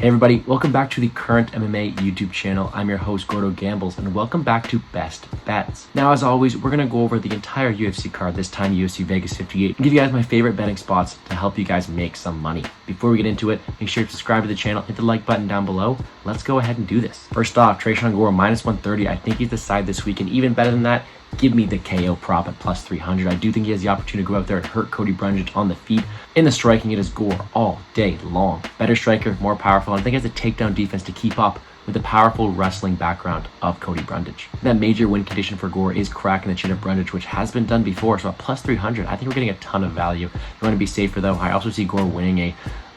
Hey everybody, welcome back to the Current MMA YouTube channel. I'm your host, Gore Gambles, and welcome back to Best Bets. Now, as always, we're going to go over the entire UFC card, this time UFC Vegas 58, and give you guys my favorite betting spots to help you guys make some money. Before we get into it, make sure to subscribe to the channel, hit the like button down below. Let's go ahead and do this. First off, Gore minus 130. I think he's the side this week, and even better than that, give me the KO prop at plus 300. I do think he has the opportunity to go out there and hurt Cody Brundage on the feet. In the striking, it is Gore all day long. Better striker, more powerful, and I think he has a takedown defense to keep up with the powerful wrestling background of Cody Brundage. That major win condition for Gore is cracking the chin of Brundage, which has been done before, so at plus 300, I think we're getting a ton of value. You want to be safer though. I also see Gore winning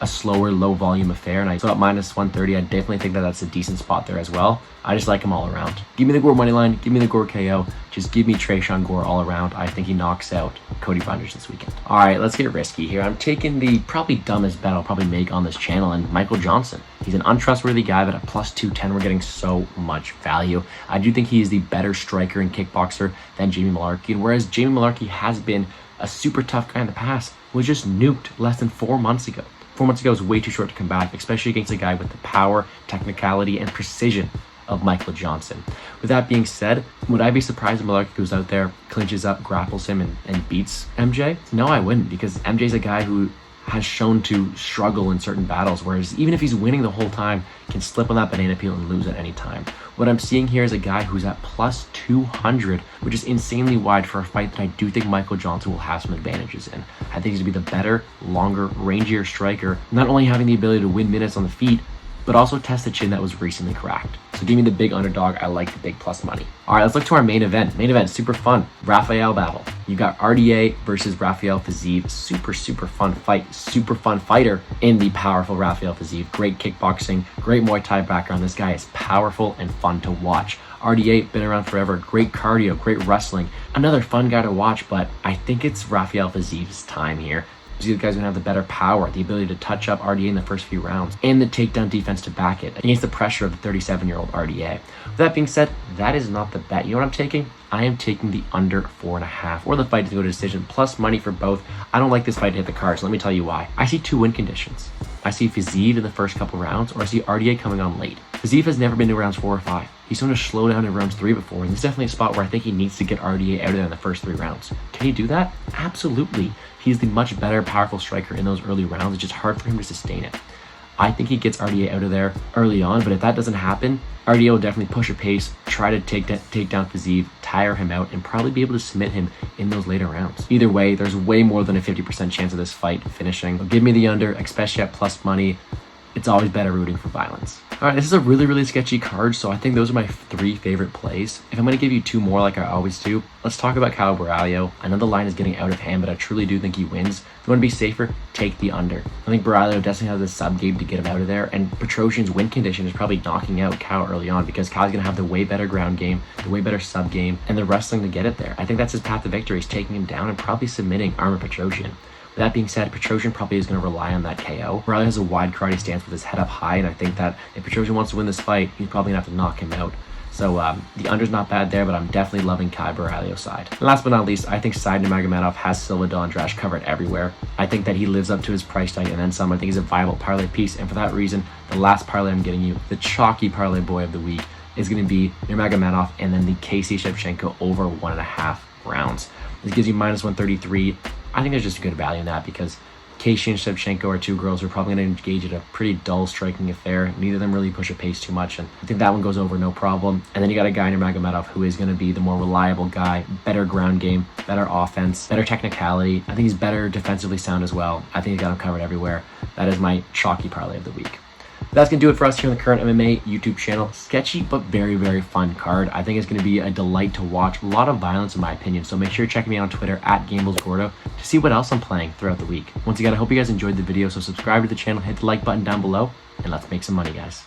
a slower, low volume affair, and I saw at minus 130. I definitely think that that's a decent spot there as well. I just like him all around. Give me the Gore money line, give me the Gore KO, just give me Gore all around. I think he knocks out Cody Brundage this weekend. All right, let's get risky here. I'm taking the probably dumbest bet I'll probably make on this channel, and Michael Johnson. He's an untrustworthy guy, but at plus 210, we're getting so much value. I do think he is the better striker and kickboxer than Jamie Mullarkey, and whereas Jamie Mullarkey has been a super tough guy in the past, was just nuked less than 4 months ago. 4 months ago was way too short to come back, especially against a guy with the power, technicality, and precision of Michael Johnson. With that being said, would I be surprised if Malek goes out there, clinches up, grapples him, and beats MJ? No, I wouldn't, because MJ's a guy who has shown to struggle in certain battles, whereas even if he's winning the whole time, can slip on that banana peel and lose at any time. What I'm seeing here is a guy who's at plus 200, which is insanely wide for a fight that I do think Michael Johnson will have some advantages in. I think he's gonna be the better, longer, rangier striker, not only having the ability to win minutes on the feet, but also test the chin that was recently cracked. So give me the big underdog. I like the big plus money. All right, let's look to our main event. Main event, super fun. Rafael battle. You got RDA versus Rafael Fiziev. Super fun fight. Super fun fighter in the powerful Rafael Fiziev. Great kickboxing, great Muay Thai background. This guy is powerful and fun to watch. RDA, been around forever. Great cardio, great wrestling. Another fun guy to watch, but I think it's Rafael Fiziev's time here. These guys are going to have the better power, the ability to touch up RDA in the first few rounds, and the takedown defense to back it against the pressure of the 37-year-old RDA. With that being said, that is not the bet. You know what I'm taking? I am taking the under 4.5, or the fight to go to decision, plus money for both. I don't like this fight to hit the cards. Let me tell you why. I see 2 win conditions. I see Fiziev in the first couple rounds, or I see RDA coming on late. Fiziev has never been to rounds 4 or 5. He's shown to slow down in rounds 3 before, and this is definitely a spot where I think he needs to get RDA out of there in the first 3 rounds. Can he do that? Absolutely. He's the much better, powerful striker in those early rounds. It's just hard for him to sustain it. I think he gets RDA out of there early on, but if that doesn't happen, RDA will definitely push a pace, try to take down Fiziev, tire him out, and probably be able to submit him in those later rounds. Either way, there's way more than a 50% chance of this fight finishing. So give me the under, especially at plus money. It's always better rooting for violence. All right, this is a really sketchy card, so I think those are my 3 favorite plays. If I'm going to give you 2 more like I always do, let's talk about Kyle Baralho. I know the line is getting out of hand, but I truly do think he wins. If you want to be safer, take the under. I think Baralho definitely has the sub game to get him out of there, and Petrosian's win condition is probably knocking out Kyle early on, because Kyle's going to have the way better ground game, the way better sub game, and the wrestling to get it there. I think that's his path to victory, is taking him down and probably submitting Armor Petrosian. That being said, Petrosian probably is going to rely on that KO. Baralho has a wide karate stance with his head up high, and I think that if Petrosian wants to win this fight, he's probably going to have to knock him out. So the under's not bad there, but I'm definitely loving Kyle Baralho's side. And last but not least, I think Side Nurmagomedov has Silva Dondrash covered everywhere. I think that he lives up to his price tag and then some. I think he's a viable parlay piece, and for that reason, the last parlay I'm getting you, the chalky parlay boy of the week, is going to be Nurmagomedov and then the Casey Shevchenko over 1.5 rounds. This gives you minus 133. I think there's just good value in that, because Casey and Shevchenko are 2 girls who are probably going to engage in a pretty dull striking affair. Neither of them really push a pace too much, and I think that one goes over no problem. And then you got a guy in Nurmagomedov who is going to be the more reliable guy, better ground game, better offense, better technicality. I think he's better defensively sound as well. I think he's got him covered everywhere. That is my chalky parlay of the week. That's going to do it for us here on the Current MMA YouTube channel. Sketchy, but very fun card. I think it's going to be a delight to watch. A lot of violence in my opinion. So make sure you're checking me out on Twitter at GamblesGordo to see what else I'm playing throughout the week. Once again, I hope you guys enjoyed the video. So subscribe to the channel, hit the like button down below, and let's make some money, guys.